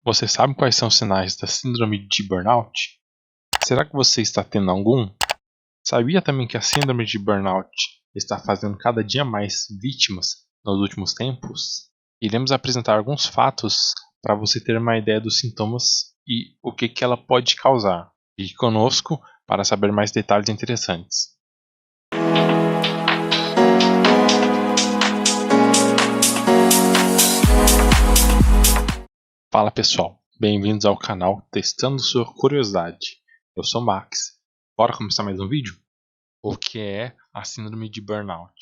Você sabe quais são os sinais da síndrome de burnout? Será que você está tendo algum? Sabia também que a síndrome de burnout está fazendo cada dia mais vítimas nos últimos tempos? Iremos apresentar alguns fatos para você ter uma ideia dos sintomas e o que ela pode causar. Fique conosco para saber mais detalhes interessantes. Fala pessoal, bem-vindos ao canal Testando Sua Curiosidade. Eu sou Max. Bora começar mais um vídeo? O que é a síndrome de burnout?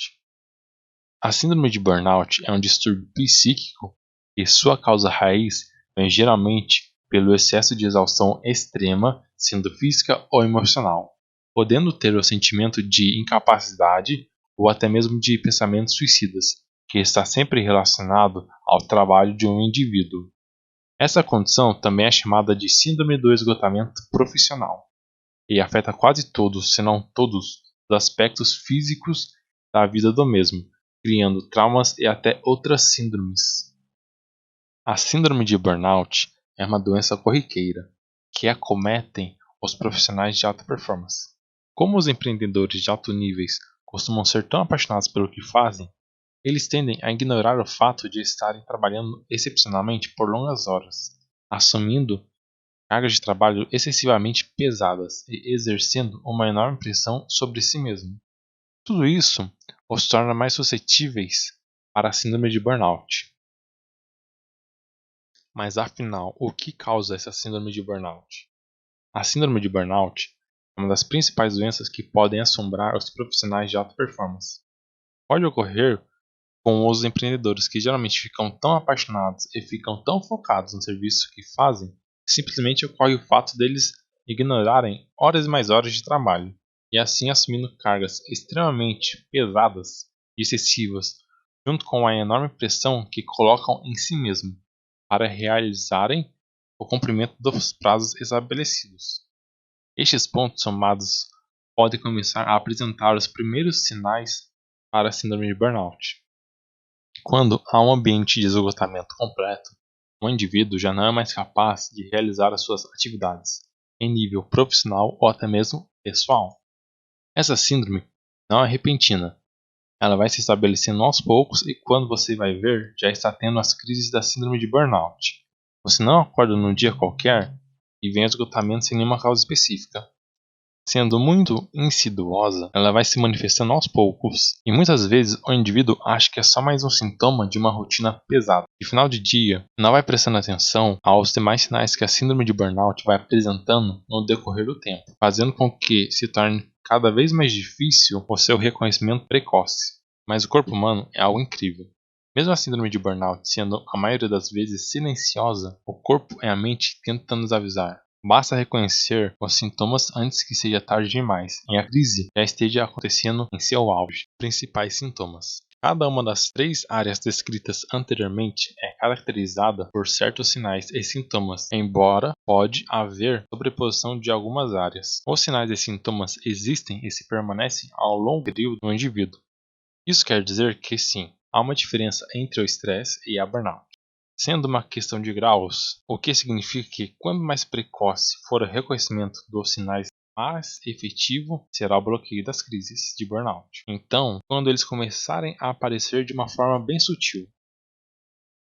A síndrome de burnout é um distúrbio psíquico e sua causa raiz vem geralmente pelo excesso de exaustão extrema, sendo física ou emocional, podendo ter o sentimento de incapacidade ou até mesmo de pensamentos suicidas, que está sempre relacionado ao trabalho de um indivíduo. Essa condição também é chamada de síndrome do esgotamento profissional e afeta quase todos, se não todos, os aspectos físicos da vida do mesmo, criando traumas e até outras síndromes. A síndrome de burnout é uma doença corriqueira que acometem os profissionais de alta performance. Como os empreendedores de alto níveis costumam ser tão apaixonados pelo que fazem, eles tendem a ignorar o fato de estarem trabalhando excepcionalmente por longas horas, assumindo cargas de trabalho excessivamente pesadas e exercendo uma enorme pressão sobre si mesmo. Tudo isso os torna mais suscetíveis para a síndrome de burnout. Mas afinal, o que causa essa síndrome de burnout? A síndrome de burnout é uma das principais doenças que podem assombrar os profissionais de alta performance. Pode ocorrer com os empreendedores que geralmente ficam tão apaixonados e ficam tão focados no serviço que fazem, que simplesmente ocorre o fato deles ignorarem horas e mais horas de trabalho, e assim assumindo cargas extremamente pesadas e excessivas, junto com a enorme pressão que colocam em si mesmo, para realizarem o cumprimento dos prazos estabelecidos. Estes pontos somados podem começar a apresentar os primeiros sinais para a síndrome de burnout. Quando há um ambiente de esgotamento completo, o indivíduo já não é mais capaz de realizar as suas atividades, em nível profissional ou até mesmo pessoal. Essa síndrome não é repentina. Ela vai se estabelecendo aos poucos e quando você vai ver, já está tendo as crises da síndrome de burnout. Você não acorda num dia qualquer e vem esgotamento sem nenhuma causa específica. Sendo muito insidiosa, ela vai se manifestando aos poucos, e muitas vezes o indivíduo acha que é só mais um sintoma de uma rotina pesada. E final de dia, não vai prestando atenção aos demais sinais que a síndrome de burnout vai apresentando no decorrer do tempo, fazendo com que se torne cada vez mais difícil o seu reconhecimento precoce. Mas o corpo humano é algo incrível. Mesmo a síndrome de burnout sendo a maioria das vezes silenciosa, o corpo e a mente tentam nos avisar. Basta reconhecer os sintomas antes que seja tarde demais e a crise já esteja acontecendo em seu auge. Principais sintomas. Cada uma das 3 áreas descritas anteriormente é caracterizada por certos sinais e sintomas, embora pode haver sobreposição de algumas áreas. Os sinais e sintomas existem e se permanecem ao longo do período do indivíduo. Isso quer dizer que sim, há uma diferença entre o estresse e a burnout, sendo uma questão de graus, o que significa que quanto mais precoce for o reconhecimento dos sinais, mais efetivo será o bloqueio das crises de burnout. Então, quando eles começarem a aparecer de uma forma bem sutil,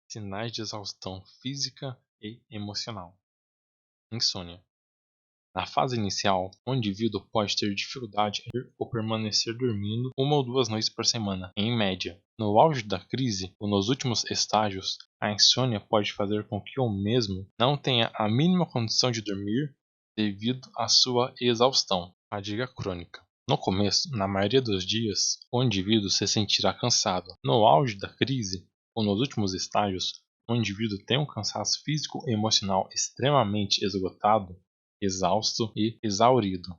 sinais de exaustão física e emocional. Insônia. Na fase inicial, o indivíduo pode ter dificuldade em ir ou permanecer dormindo 1 ou 2 noites por semana, em média. No auge da crise ou nos últimos estágios, a insônia pode fazer com que o mesmo não tenha a mínima condição de dormir devido à sua exaustão, fadiga crônica. No começo, na maioria dos dias, o indivíduo se sentirá cansado. No auge da crise ou nos últimos estágios, o indivíduo tem um cansaço físico e emocional extremamente esgotado, exausto e exaurido.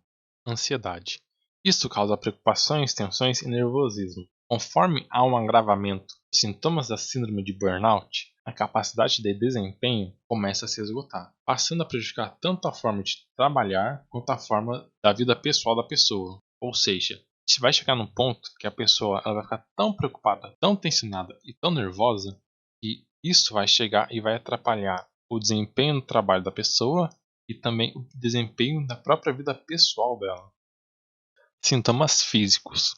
Ansiedade. Isso causa preocupações, tensões e nervosismo. Conforme há um agravamento dos sintomas da síndrome de burnout, a capacidade de desempenho começa a se esgotar, passando a prejudicar tanto a forma de trabalhar quanto a forma da vida pessoal da pessoa. Ou seja, se vai chegar num ponto que a pessoa ela vai ficar tão preocupada, tão tensionada e tão nervosa que isso vai chegar e vai atrapalhar o desempenho no trabalho da pessoa e também o desempenho da própria vida pessoal dela. Sintomas físicos.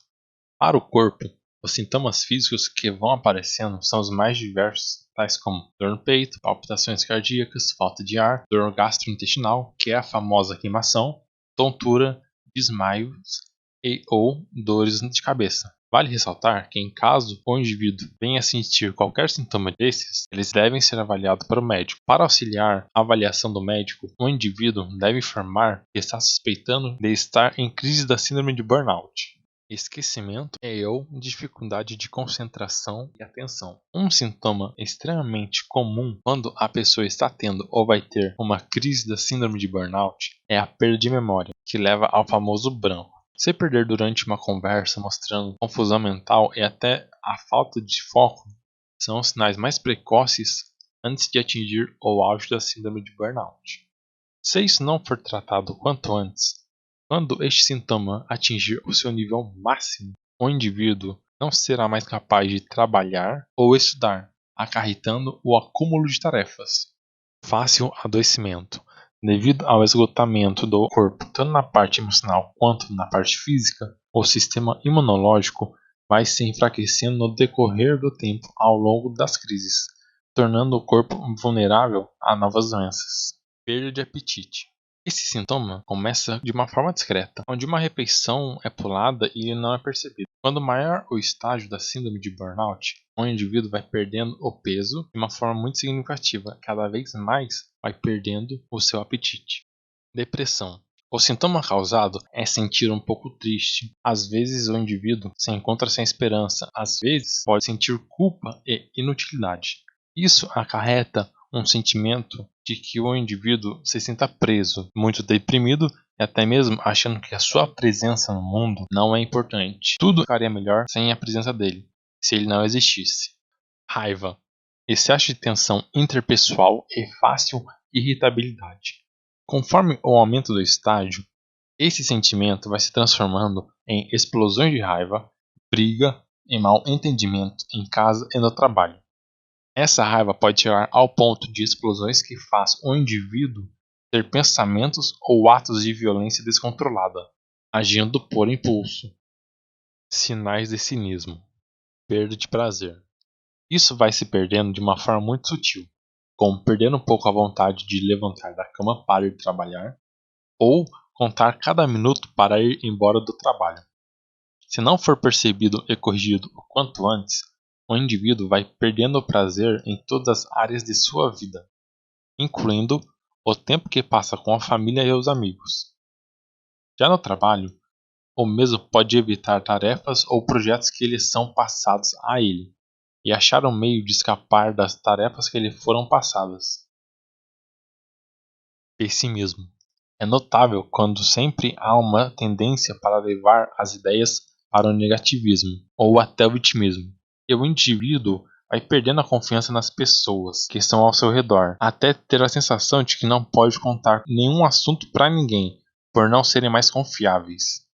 Para o corpo, os sintomas físicos que vão aparecendo são os mais diversos, tais como dor no peito, palpitações cardíacas, falta de ar, dor gastrointestinal, que é a famosa queimação, tontura, desmaios e ou dores de cabeça. Vale ressaltar que, em caso o indivíduo venha a sentir qualquer sintoma desses, eles devem ser avaliados pelo médico. Para auxiliar a avaliação do médico, o indivíduo deve informar que está suspeitando de estar em crise da síndrome de burnout. Esquecimento ou dificuldade de concentração e atenção. Um sintoma extremamente comum quando a pessoa está tendo ou vai ter uma crise da síndrome de burnout é a perda de memória, que leva ao famoso branco. Se perder durante uma conversa mostrando confusão mental e até a falta de foco são os sinais mais precoces antes de atingir o auge da síndrome de burnout. Se isso não for tratado quanto antes, quando este sintoma atingir o seu nível máximo, o indivíduo não será mais capaz de trabalhar ou estudar, acarretando o acúmulo de tarefas. Fácil adoecimento. Devido ao esgotamento do corpo, tanto na parte emocional quanto na parte física, o sistema imunológico vai se enfraquecendo no decorrer do tempo ao longo das crises, tornando o corpo vulnerável a novas doenças. Perda de apetite. Esse sintoma começa de uma forma discreta, onde uma refeição é pulada e não é percebida. Quando maior o estágio da síndrome de burnout, o indivíduo vai perdendo o peso de uma forma muito significativa, cada vez mais vai perdendo o seu apetite. Depressão. O sintoma causado é sentir um pouco triste. Às vezes o indivíduo se encontra sem esperança, às vezes pode sentir culpa e inutilidade. Isso acarreta um sentimento de que o indivíduo se sinta preso, muito deprimido e até mesmo achando que a sua presença no mundo não é importante. Tudo ficaria melhor sem a presença dele, se ele não existisse. Raiva. Excesso de tensão interpessoal e fácil irritabilidade. Conforme o aumento do estágio, esse sentimento vai se transformando em explosões de raiva, briga e mal entendimento em casa e no trabalho. Essa raiva pode chegar ao ponto de explosões que faz o indivíduo ter pensamentos ou atos de violência descontrolada, agindo por impulso. Sinais de cinismo. Perda de prazer. Isso vai se perdendo de uma forma muito sutil, como perdendo um pouco a vontade de levantar da cama para ir trabalhar, ou contar cada minuto para ir embora do trabalho. Se não for percebido e corrigido o quanto antes, o indivíduo vai perdendo o prazer em todas as áreas de sua vida, incluindo o tempo que passa com a família e os amigos. Já no trabalho, o mesmo pode evitar tarefas ou projetos que lhe são passados a ele, e achar um meio de escapar das tarefas que lhe foram passadas. Pessimismo. É notável quando sempre há uma tendência para levar as ideias para o negativismo ou até o vitimismo, e o indivíduo vai perdendo a confiança nas pessoas que estão ao seu redor, até ter a sensação de que não pode contar nenhum assunto para ninguém, por não serem mais confiáveis.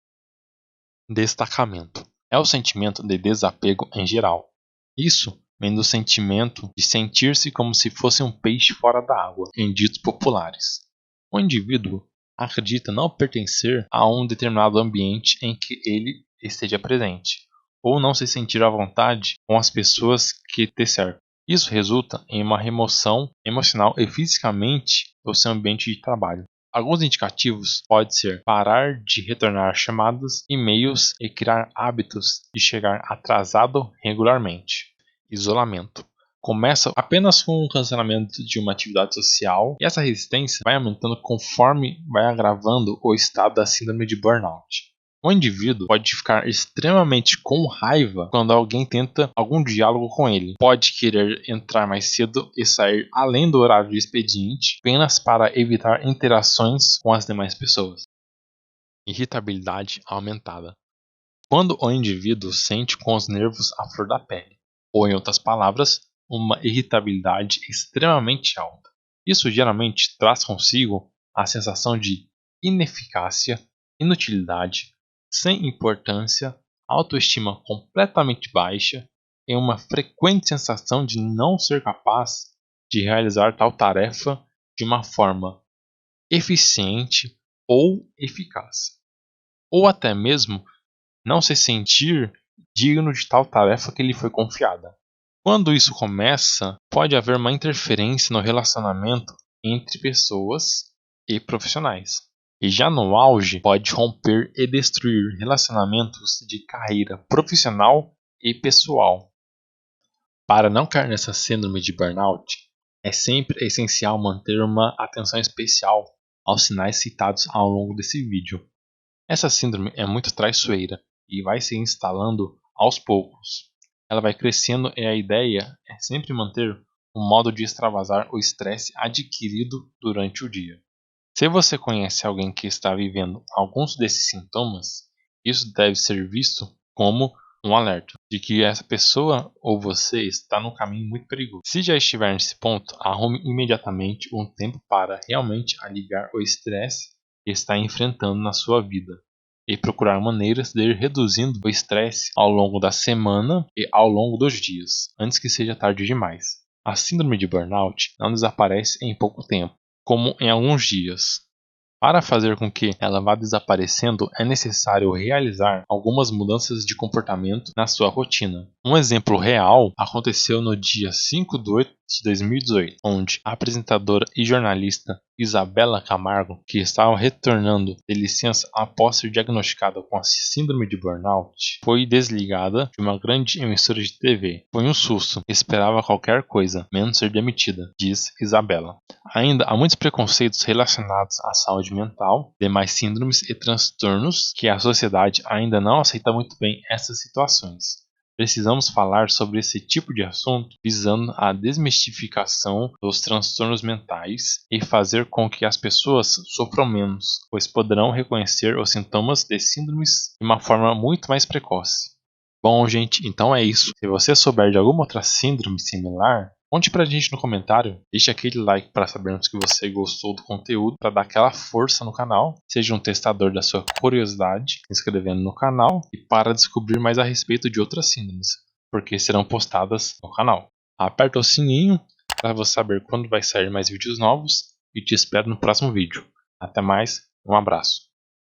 Destacamento. É o sentimento de desapego em geral. Isso vem do sentimento de sentir-se como se fosse um peixe fora da água, em ditos populares. O indivíduo acredita não pertencer a um determinado ambiente em que ele esteja presente, ou não se sentir à vontade com as pessoas que te cercam. Isso resulta em uma remoção emocional e fisicamente do seu ambiente de trabalho. Alguns indicativos podem ser parar de retornar chamadas, e-mails e criar hábitos de chegar atrasado regularmente. Isolamento. Começa apenas com o cancelamento de uma atividade social e essa resistência vai aumentando conforme vai agravando o estado da síndrome de burnout. O indivíduo pode ficar extremamente com raiva quando alguém tenta algum diálogo com ele. Pode querer entrar mais cedo e sair além do horário de expediente apenas para evitar interações com as demais pessoas. Irritabilidade aumentada. Quando o indivíduo sente com os nervos à flor da pele, ou em outras palavras, uma irritabilidade extremamente alta. Isso geralmente traz consigo a sensação de ineficácia, inutilidade, sem importância, autoestima completamente baixa e uma frequente sensação de não ser capaz de realizar tal tarefa de uma forma eficiente ou eficaz, ou até mesmo não se sentir digno de tal tarefa que lhe foi confiada. Quando isso começa, pode haver uma interferência no relacionamento entre pessoas e profissionais. E já no auge, pode romper e destruir relacionamentos de carreira profissional e pessoal. Para não cair nessa síndrome de burnout, é sempre essencial manter uma atenção especial aos sinais citados ao longo desse vídeo. Essa síndrome é muito traiçoeira e vai se instalando aos poucos. Ela vai crescendo e a ideia é sempre manter um modo de extravasar o estresse adquirido durante o dia. Se você conhece alguém que está vivendo alguns desses sintomas, isso deve ser visto como um alerta de que essa pessoa ou você está num caminho muito perigoso. Se já estiver nesse ponto, arrume imediatamente um tempo para realmente aliviar o estresse que está enfrentando na sua vida e procurar maneiras de ir reduzindo o estresse ao longo da semana e ao longo dos dias, antes que seja tarde demais. A síndrome de burnout não desaparece em pouco tempo, como em alguns dias. Para fazer com que ela vá desaparecendo, é necessário realizar algumas mudanças de comportamento na sua rotina. Um exemplo real aconteceu no dia 5 de 8 de 2018, onde a apresentadora e jornalista Isabela Camargo, que estava retornando de licença após ser diagnosticada com a síndrome de burnout, foi desligada de uma grande emissora de TV. Foi um susto, esperava qualquer coisa, menos ser demitida, diz Isabela. Ainda há muitos preconceitos relacionados à saúde mental, demais síndromes e transtornos que a sociedade ainda não aceita muito bem essas situações. Precisamos falar sobre esse tipo de assunto visando a desmistificação dos transtornos mentais e fazer com que as pessoas sofram menos, pois poderão reconhecer os sintomas de síndromes de uma forma muito mais precoce. Bom, gente, então é isso. Se você souber de alguma outra síndrome similar, conte pra gente no comentário. Deixe aquele like para sabermos que você gostou do conteúdo, para dar aquela força no canal. Seja um testador da sua curiosidade, se inscrevendo no canal e para descobrir mais a respeito de outras síndromes, porque serão postadas no canal. Aperta o sininho para você saber quando vai sair mais vídeos novos e te espero no próximo vídeo. Até mais, um abraço.